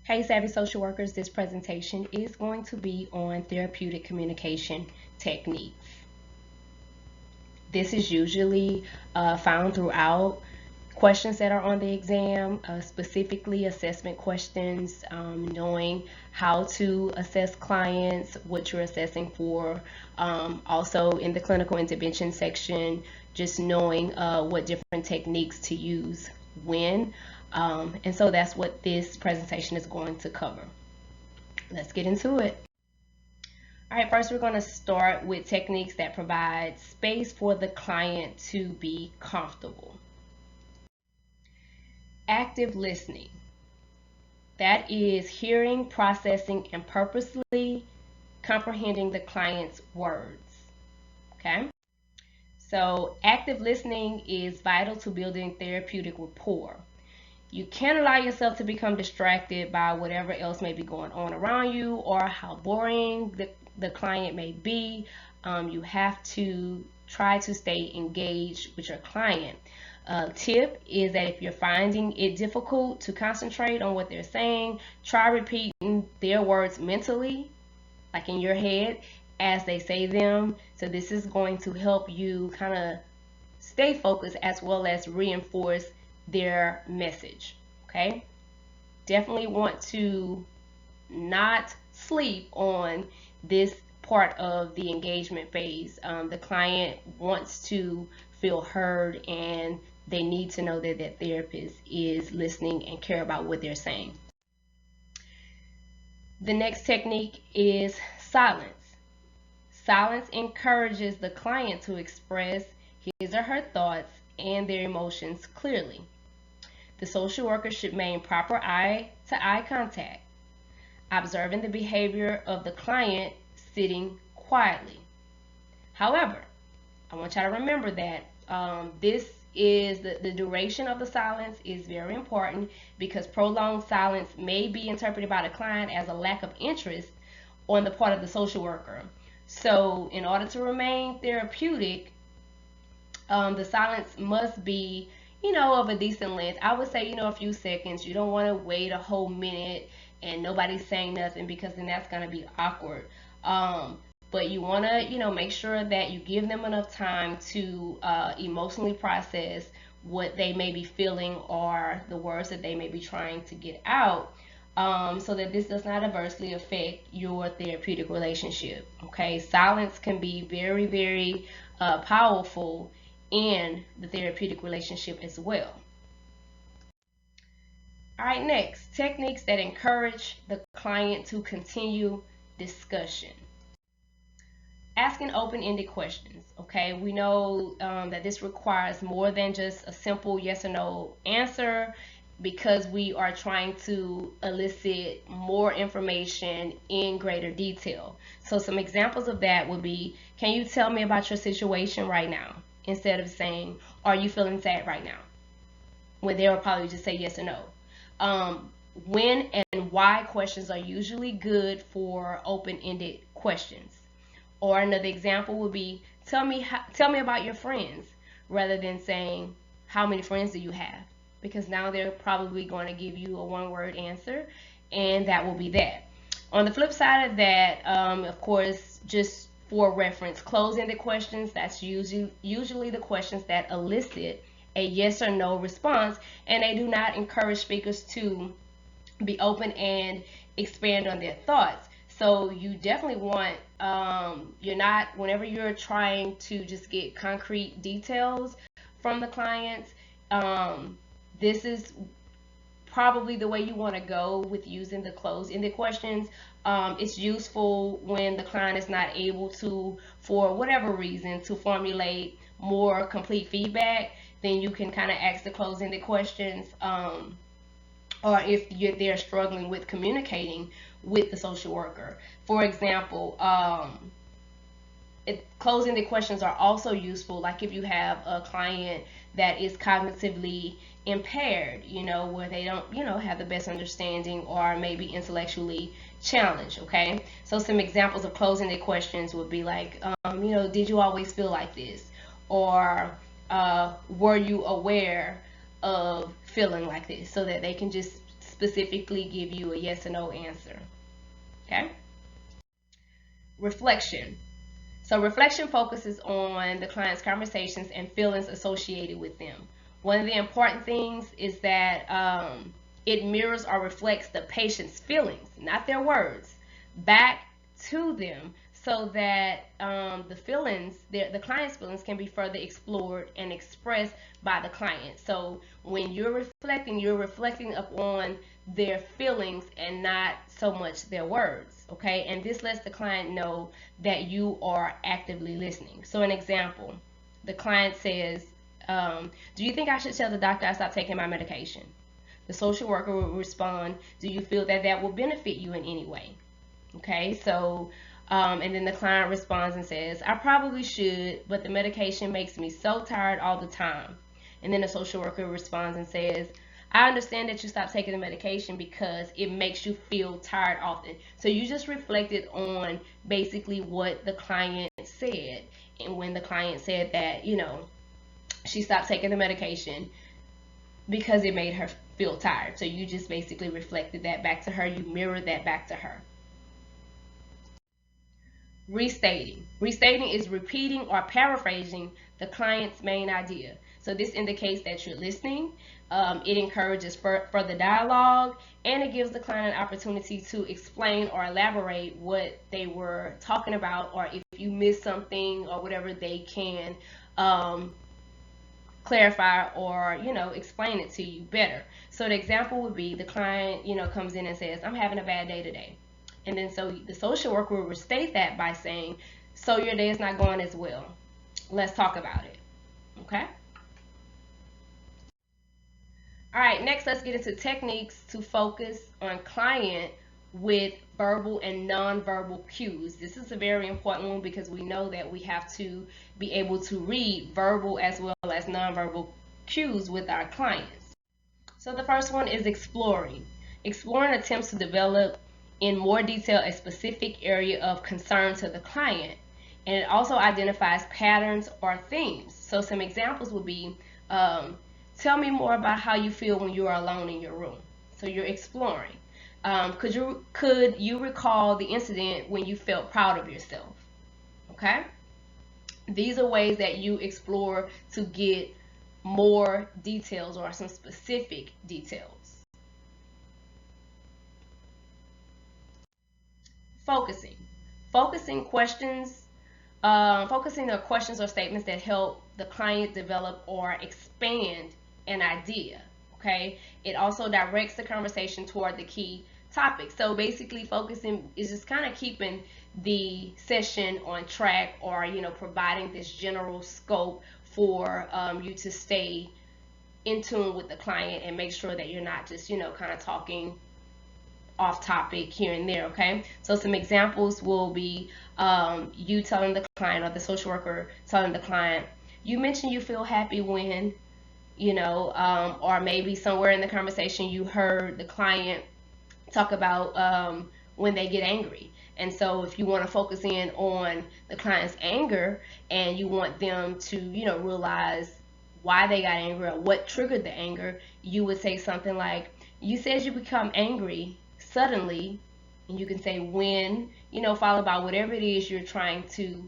Hey Savvy Social Workers, this presentation is going to be on therapeutic communication techniques. This is usually found throughout questions that are on the exam, specifically assessment questions, knowing how to assess clients, what you're assessing for. Also in the clinical intervention section, just knowing what different techniques to use when. And so that's what this presentation is going to cover. Let's get into it. All right, first we're going to start with techniques that provide space for the client to be comfortable. Active listening. That is hearing, processing, and purposely comprehending the client's words. Okay? So active listening is vital to building therapeutic rapport. You can't allow yourself to become distracted by whatever else may be going on around you or how boring the client may be. You have to try to stay engaged with your client. Tip is that if you're finding it difficult to concentrate on what they're saying, try repeating their words mentally, like in your head, as they say them. So this is going to help you kind of stay focused as well as reinforce their message. Okay, definitely want to not sleep on this part of the engagement phase. The client wants to feel heard, and they need to know that their therapist is listening and care about what they're saying. The next technique is silence. Silence encourages the client to express his or her thoughts and their emotions clearly. The social worker should maintain proper eye-to-eye contact, observing the behavior of the client sitting quietly. However, I want y'all to remember that this is the duration of the silence is very important, because prolonged silence may be interpreted by the client as a lack of interest on the part of the social worker. So in order to remain therapeutic, the silence must be, of a decent length. I would say, a few seconds. You don't want to wait a whole minute and nobody's saying nothing, because then that's going to be awkward. But you want to, make sure that you give them enough time to emotionally process what they may be feeling or the words that they may be trying to get out, so that this does not adversely affect your therapeutic relationship. Okay, silence can be very, very powerful in the therapeutic relationship as well. All right, next, techniques that encourage the client to continue discussion. Asking open-ended questions. Okay, we know that this requires more than just a simple yes or no answer, because we are trying to elicit more information in greater detail. So some examples of that would be, can you tell me about your situation right now? Instead of saying, are you feeling sad right now? When they will probably just say yes or no. When and why questions are usually good for open-ended questions. Or another example would be, tell me about your friends, rather than saying, how many friends do you have? Because now they're probably going to give you a one-word answer, and that will be that. On the flip side of that, of course, just for reference, close-ended questions, that's usually the questions that elicit a yes or no response, and they do not encourage speakers to be open and expand on their thoughts. So you definitely want, whenever you're trying to just get concrete details from the clients, this is probably the way you want to go with using the closed-ended questions. It's useful when the client is not able to, for whatever reason, to formulate more complete feedback. Then you can kind of ask the closed-ended questions, or if they're struggling with communicating with the social worker. For example, closing-ended questions are also useful, like if you have a client that is cognitively impaired, where they don't, have the best understanding, or maybe intellectually challenged. Okay, so some examples of closing-ended questions would be like, did you always feel like this? Or were you aware of feeling like this? So that they can just specifically give you a yes or no answer. Okay? Reflection. So reflection focuses on the client's conversations and feelings associated with them. One of the important things is that it mirrors or reflects the patient's feelings, not their words, back to them, so that the client's feelings can be further explored and expressed by the client. So when you're reflecting upon their feelings and not so much their words, okay? And this lets the client know that you are actively listening. So an example, the client says, do you think I should tell the doctor I stopped taking my medication? The social worker will respond, do you feel that that will benefit you in any way? Okay, so and then the client responds and says, I probably should, but the medication makes me so tired all the time. And then the social worker responds and says, I understand that you stopped taking the medication because it makes you feel tired often. So you just reflected on basically what the client said. And when the client said that, she stopped taking the medication because it made her feel tired. So you just basically reflected that back to her. You mirrored that back to her. Restating. Restating is repeating or paraphrasing the client's main idea. So this indicates that you're listening. It encourages further dialogue, and it gives the client an opportunity to explain or elaborate what they were talking about, or if you missed something or whatever, they can clarify or explain it to you better. So the example would be the client comes in and says, I'm having a bad day today. And then so the social worker will restate that by saying, so your day is not going as well. Let's talk about it. Okay? All right, next let's get into techniques to focus on client with verbal and nonverbal cues. This is a very important one because we know that we have to be able to read verbal as well as nonverbal cues with our clients. So the first one is exploring. Exploring attempts to develop in more detail a specific area of concern to the client, and it also identifies patterns or themes. So some examples would be, tell me more about how you feel when you are alone in your room. So you're exploring. Could you recall the incident when you felt proud of yourself? Okay? These are ways that you explore to get more details or some specific details. Focusing. Focusing are questions or statements that help the client develop or expand an idea. Okay? It also directs the conversation toward the key topic. So basically focusing is just kind of keeping the session on track, or providing this general scope for you to stay in tune with the client and make sure that you're not just kind of talking off topic here and there. Okay, so some examples will be you telling the client, or the social worker telling the client, you mentioned you feel happy when or maybe somewhere in the conversation you heard the client talk about when they get angry. And so if you want to focus in on the client's anger and you want them to realize why they got angry or what triggered the anger, you would say something like, you said you become angry suddenly, and you can say when, followed by whatever it is you're trying to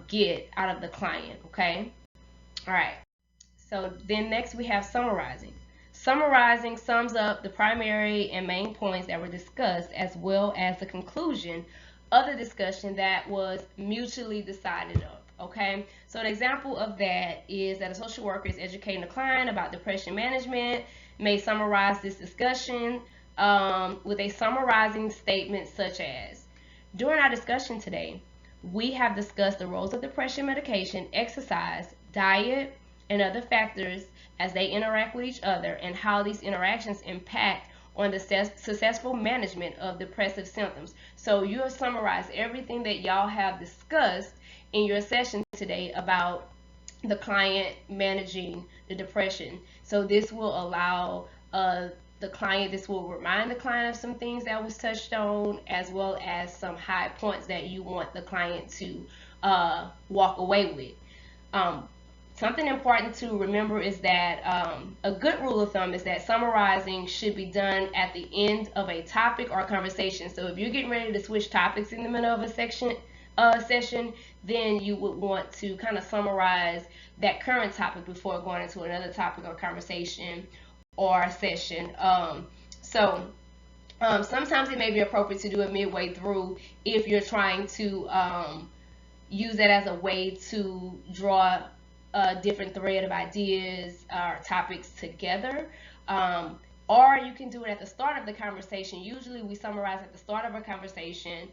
get out of the client. Okay? All right. So then next we have summarizing. Summarizing sums up the primary and main points that were discussed, as well as the conclusion of the discussion that was mutually decided of. Okay, so an example of that is that a social worker is educating the client about depression management, may summarize this discussion with a summarizing statement such as, during our discussion today, we have discussed the roles of depression medication, exercise, diet, and other factors as they interact with each other, and how these interactions impact on the successful management of depressive symptoms. So you have summarized everything that y'all have discussed in your session today about the client managing the depression. So this will allow this will remind the client of some things that was touched on, as well as some high points that you want the client to walk away with. Something important to remember is that a good rule of thumb is that summarizing should be done at the end of a topic or conversation. So if you're getting ready to switch topics in the middle of a session, then you would want to kind of summarize that current topic before going into another topic or conversation or session. Sometimes it may be appropriate to do it midway through if you're trying to use that as a way to draw a different thread of ideas or topics together. Or you can do it at the start of the conversation. Usually we summarize at the start of a conversation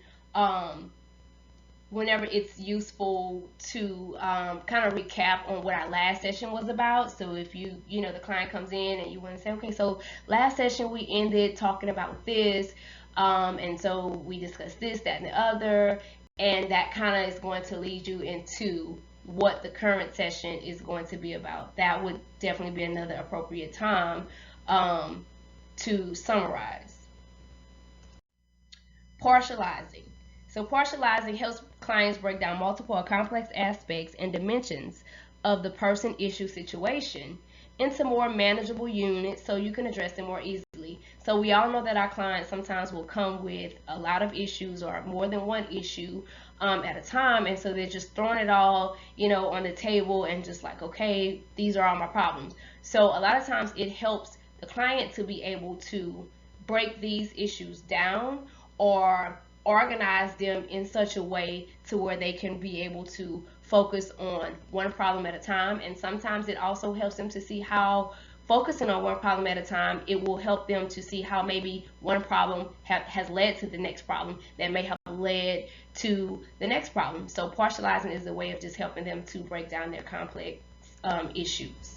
whenever it's useful to kind of recap on what our last session was about. So if the client comes in and you want to say, okay, so last session we ended talking about this, and so we discussed this, that, and the other, and that kind of is going to lead you into what the current session is going to be about. That would definitely be another appropriate time to summarize. Partializing. So partializing helps clients break down multiple or complex aspects and dimensions of the person, issue, situation into more manageable units so you can address them more easily. So we all know that our clients sometimes will come with a lot of issues or more than one issue at a time, and so they're just throwing it all on the table and just like, okay, these are all my problems. So a lot of times it helps the client to be able to break these issues down or organize them in such a way to where they can be able to focus on one problem at a time. And sometimes it also helps them to see how focusing on one problem at a time, it will help them to see how maybe one problem has led to the next problem that may have led to the next problem. So partializing is a way of just helping them to break down their complex issues.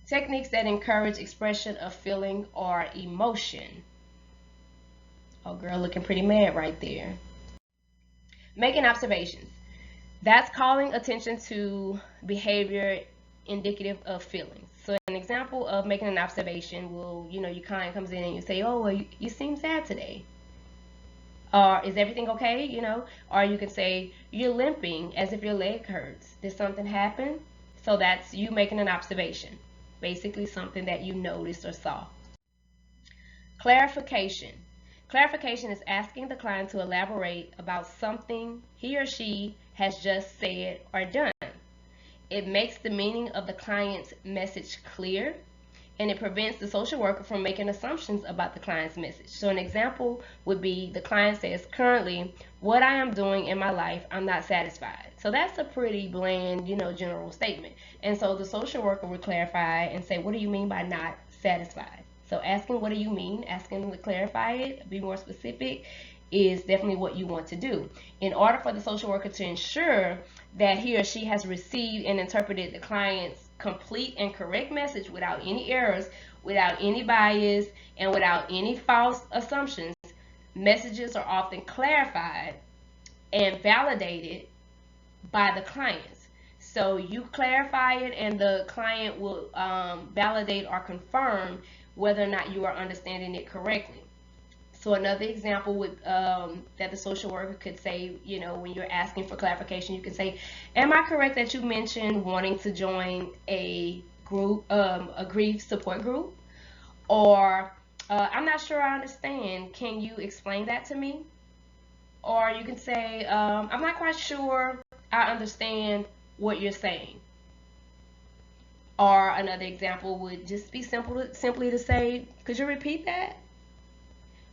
Techniques that encourage expression of feeling or emotion. Oh, girl, looking pretty mad right there. Making observations. That's calling attention to behavior indicative of feelings. So an example of making an observation will, your client comes in and you say, oh, well, you seem sad today. Or is everything okay? Or you can say, you're limping as if your leg hurts. Did something happen? So that's you making an observation. Basically something that you noticed or saw. Clarification. Clarification is asking the client to elaborate about something he or she has just said or done. It makes the meaning of the client's message clear, and it prevents the social worker from making assumptions about the client's message. So an example would be the client says, currently, what I am doing in my life, I'm not satisfied. So that's a pretty bland, general statement. And so the social worker would clarify and say, what do you mean by not satisfied? So asking what do you mean, asking them to clarify it, be more specific, is definitely what you want to do. In order for the social worker to ensure that he or she has received and interpreted the client's complete and correct message without any errors, without any bias, and without any false assumptions, messages are often clarified and validated by the clients. So you clarify it and the client will validate or confirm whether or not you are understanding it correctly. So another example would that the social worker could say, when you're asking for clarification, you can say, am I correct that you mentioned wanting to join a group, a grief support group? Or I'm not sure I understand. Can you explain that to me? Or you can say, I'm not quite sure I understand what you're saying. Or another example would just be simply to say, could you repeat that?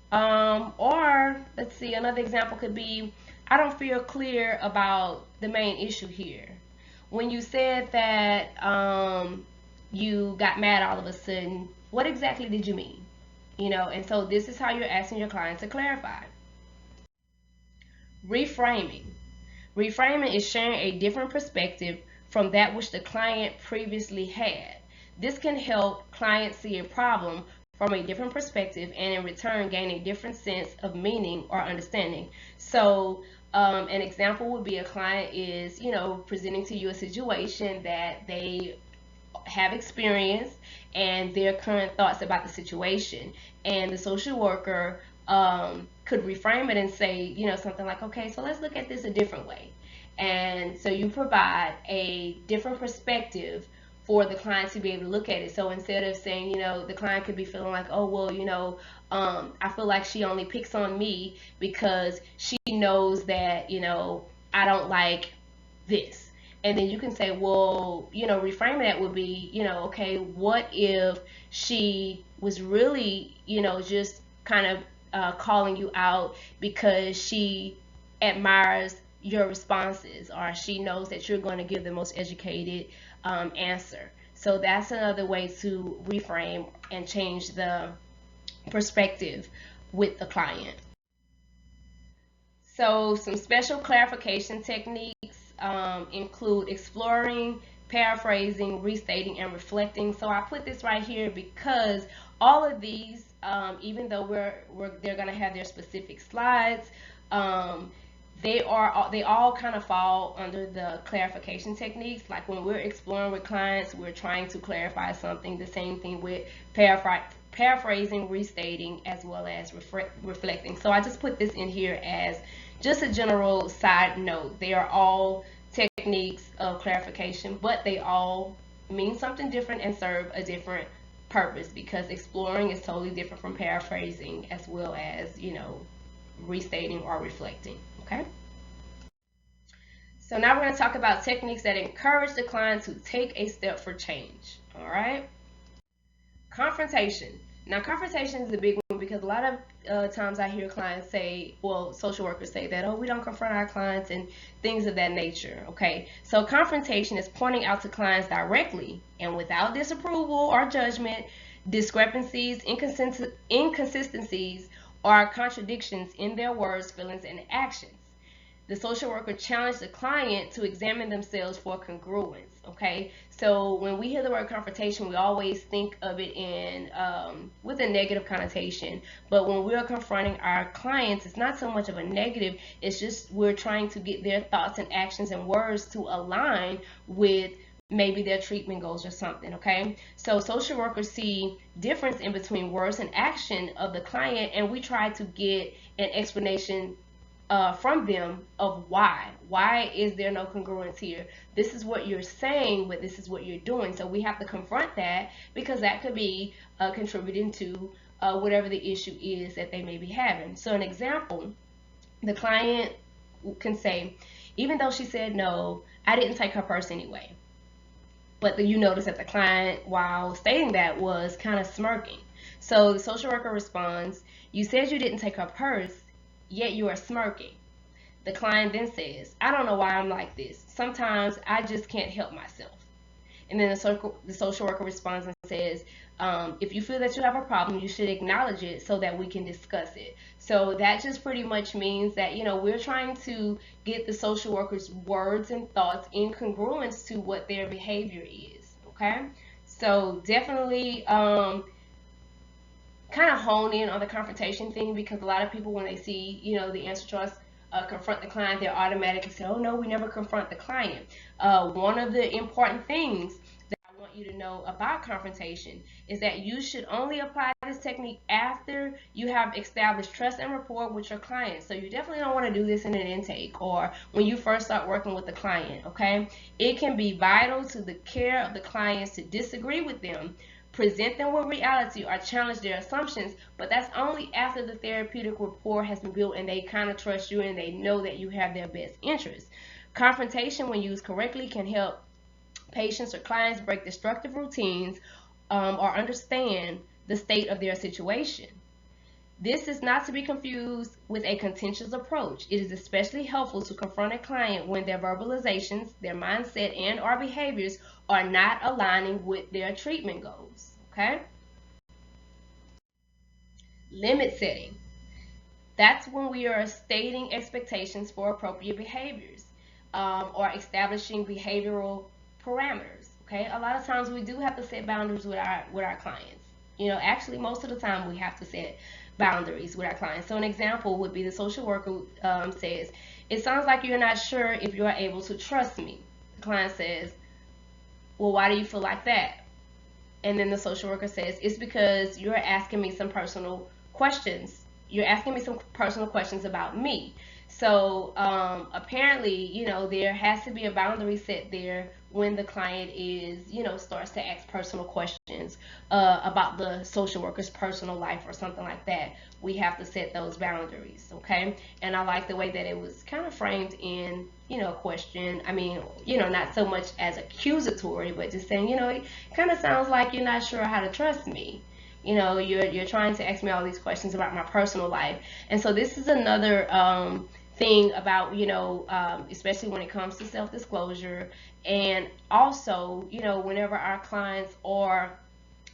Or let's see, another example could be, I don't feel clear about the main issue here. When you said that you got mad all of a sudden, what exactly did you mean? And so this is how you're asking your client to clarify. Reframing. Reframing is sharing a different perspective from that which the client previously had. This can help clients see a problem from a different perspective and in return gain a different sense of meaning or understanding. So an example would be a client is, presenting to you a situation that they have experienced and their current thoughts about the situation. And the social worker could reframe it and say, something like, okay, so let's look at this a different way. And so you provide a different perspective for the client to be able to look at it. So instead of saying, the client could be feeling like, oh, well, I feel like she only picks on me because she knows that, I don't like this. And then you can say, well, reframe that would be, okay, what if she was really, just kind of calling you out because she admires your responses, or she knows that you're going to give the most educated answer. So that's another way to reframe and change the perspective with the client. So some special clarification techniques include exploring, paraphrasing, restating, and reflecting. So I put this right here because all of these, even though they're going to have their specific slides, they all kind of fall under the clarification techniques. Like when we're exploring with clients, we're trying to clarify something. The same thing with paraphrasing, restating, as well as reflecting. So I just put this in here as just a general side note. They are all techniques of clarification, but they all mean something different and serve a different purpose, because exploring is totally different from paraphrasing, as well as, restating or reflecting. Okay? So now we're going to talk about techniques that encourage the client to take a step for change. All right? Confrontation. Now, confrontation is a big one because a lot of times I hear clients say, well, social workers say that, oh, we don't confront our clients and things of that nature. Okay, so confrontation is pointing out to clients directly and without disapproval or judgment discrepancies, inconsistencies, or contradictions in their words, feelings, and actions. The social worker challenged the client to examine themselves for congruence. Okay, so when we hear the word confrontation, we always think of it in with a negative connotation. But when we're confronting our clients, it's not so much of a negative. It's just we're trying to get their thoughts and actions and words to align with maybe their treatment goals or something. Okay, so social workers see difference in between words and action of the client, and we try to get an explanation from them of why. Why is there no congruence here? This is what you're saying, but this is what you're doing. So we have to confront that, because that could be contributing to whatever the issue is that they may be having. So an example, the client can say, even though she said no, I didn't take her purse anyway. But you notice that the client, while stating that, was kind of smirking. So the social worker responds, you said you didn't take her purse, yet you are smirking. The client then says, I don't know why I'm like this. Sometimes I just can't help myself. And then the social worker responds and says, if you feel that you have a problem, you should acknowledge it so that we can discuss it. So that just pretty much means that, we're trying to get the social worker's words and thoughts in congruence to what their behavior is. Okay? So definitely kind of hone in on the confrontation thing, because a lot of people, when they see, the answer choice, confront the client, they're automatically say, oh no, we never confront the client. One of the important things that I want you to know about confrontation is that you should only apply this technique after you have established trust and rapport with your client. So you definitely don't want to do this in an intake or when you first start working with the client. Okay, it can be vital to the care of the clients to disagree with them, present them with reality, or challenge their assumptions, but that's only after the therapeutic rapport has been built and they kind of trust you and they know that you have their best interests. Confrontation, when used correctly, can help patients or clients break destructive routines or understand the state of their situation. This is not to be confused with a contentious approach. It is especially helpful to confront a client when their verbalizations, their mindset, and or behaviors are not aligning with their treatment goals. Okay? Limit setting. That's when we are stating expectations for appropriate behaviors or establishing behavioral parameters. Okay? A lot of times we do have to set boundaries with our clients. Actually most of the time we have to set boundaries with our clients. So an example would be the social worker says, it sounds like you're not sure if you're able to trust me. The client says, well, why do you feel like that? And then the social worker says, it's because you're asking me some personal questions. You're asking me some personal questions about me. So apparently, there has to be a boundary set there when the client is, starts to ask personal questions about the social worker's personal life or something like that. We have to set those boundaries, okay? And I like the way that it was kind of framed in, question. I mean, not so much as accusatory, but just saying, it kind of sounds like you're not sure how to trust me. You're trying to ask me all these questions about my personal life. And so this is another thing about, especially when it comes to self-disclosure. And also, whenever our clients are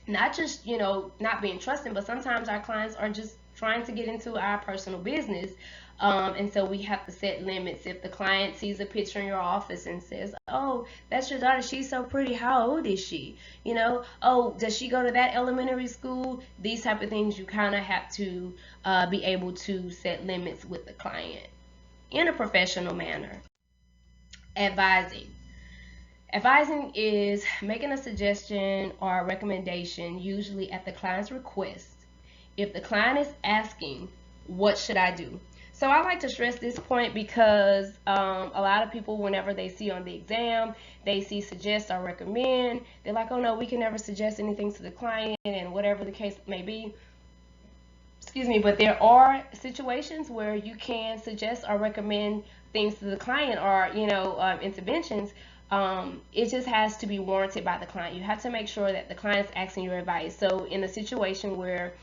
not just, not being trusting, but sometimes our clients are just trying to get into our personal business. And so we have to set limits. If the client sees a picture in your office and says, "Oh, that's your daughter, she's so pretty, how old is she?" "Oh, does she go to that elementary school?" These type of things, you kind of have to be able to set limits with the client in a professional manner. Advising. Advising is making a suggestion or a recommendation, usually at the client's request. If the client is asking, "What should I do?" So I like to stress this point because a lot of people, whenever they see on the exam, they see suggest or recommend, they're like, "Oh no, we can never suggest anything to the client," and whatever the case may be. Excuse me, but there are situations where you can suggest or recommend things to the client or, interventions. It just has to be warranted by the client. You have to make sure that the client's asking your advice. So in a situation where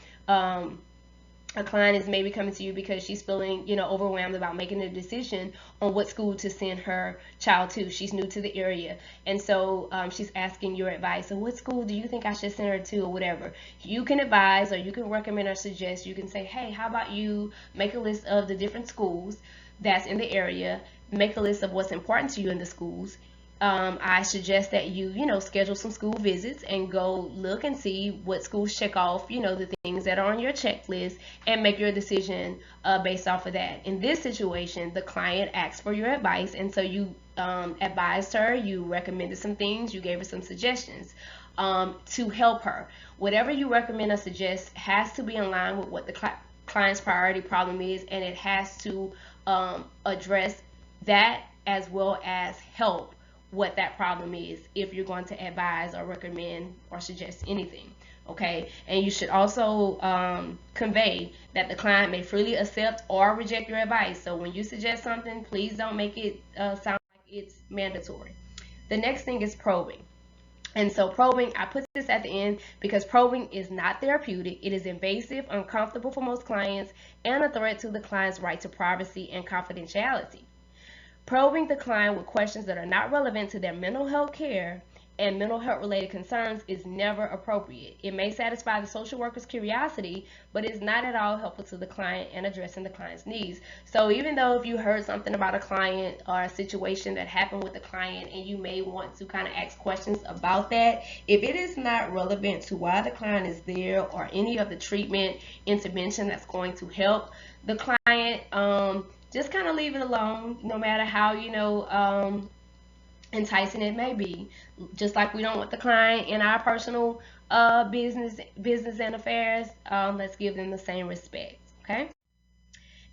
a client is maybe coming to you because she's feeling, overwhelmed about making a decision on what school to send her child to. She's new to the area, and so she's asking your advice. So what school do you think I should send her to, or whatever? You can advise, or you can recommend or suggest. You can say, "Hey, how about you make a list of the different schools that's in the area, make a list of what's important to you in the schools. I suggest that you, schedule some school visits and go look and see what schools check off, the things that are on your checklist, and make your decision based off of that." In this situation, the client asked for your advice, and so you advised her, you recommended some things, you gave her some suggestions to help her. Whatever you recommend or suggest has to be in line with what the client's priority problem is, and it has to address that as well as help what that problem is if you're going to advise or recommend or suggest anything. Okay, and you should also convey that the client may freely accept or reject your advice. So when you suggest something, please don't make it sound like it's mandatory. The next thing is probing. And so probing, I put this at the end because probing is not therapeutic. It is invasive, uncomfortable for most clients, and a threat to the client's right to privacy and confidentiality. Probing the client with questions that are not relevant to their mental health care and mental health related concerns is never appropriate. It may satisfy the social worker's curiosity, but is not at all helpful to the client in addressing the client's needs. So even though if you heard something about a client or a situation that happened with the client and you may want to kind of ask questions about that, if it is not relevant to why the client is there or any of the treatment intervention that's going to help the client, just kind of leave it alone, no matter how, enticing it may be. Just like we don't want the client in our personal business and affairs, let's give them the same respect, okay?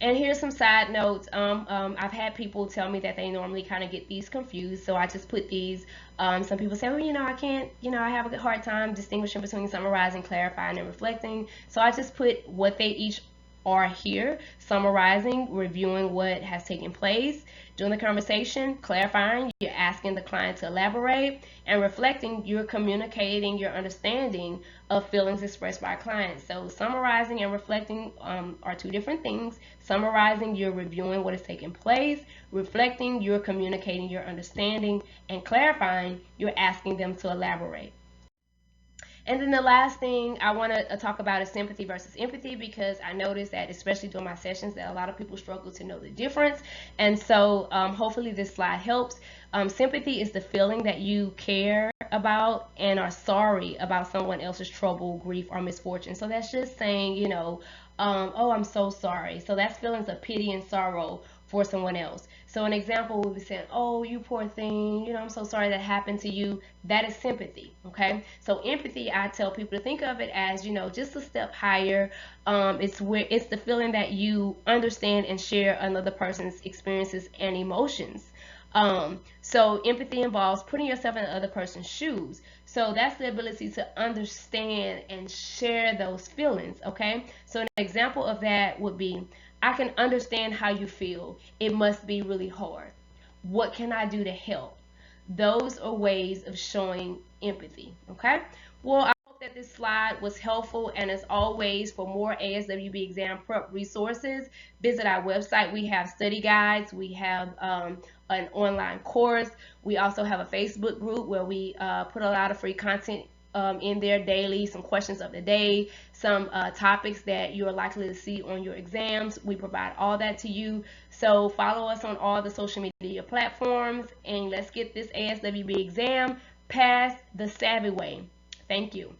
And here's some side notes. I've had people tell me that they normally kind of get these confused, so I just put these. Some people say, well, I can't, I have a hard time distinguishing between summarizing, clarifying, and reflecting. So I just put what they each are here: summarizing, reviewing what has taken place during the conversation; clarifying, you're asking the client to elaborate; and reflecting, you're communicating your understanding of feelings expressed by a client. So summarizing and reflecting are two different things. Summarizing, you're reviewing what has taken place; reflecting, you're communicating your understanding; and clarifying, you're asking them to elaborate. And then the last thing I want to talk about is sympathy versus empathy, because I noticed that, especially during my sessions, that a lot of people struggle to know the difference. And so hopefully this slide helps. Sympathy is the feeling that you care about and are sorry about someone else's trouble, grief, or misfortune. So that's just saying, oh, I'm so sorry. So that's feelings of pity and sorrow for someone else. So an example would be saying, oh, you poor thing, you know, I'm so sorry that happened to you. That is sympathy, okay? So empathy, I tell people to think of it as, you know, just a step higher. It's the feeling that you understand and share another person's experiences and emotions. So empathy involves putting yourself in the other person's shoes. So that's the ability to understand and share those feelings, okay? So an example of that would be, I can understand how you feel. It must be really hard. What can I do to help? Those are ways of showing empathy, okay? Well, I hope that this slide was helpful, and as always, for more ASWB exam prep resources, visit our website. We have study guides, we have an online course, we also have a Facebook group where we put a lot of free content in there daily, some questions of the day, some topics that you're likely to see on your exams. We provide all that to you. So follow us on all the social media platforms, and let's get this ASWB exam passed the savvy way. Thank you.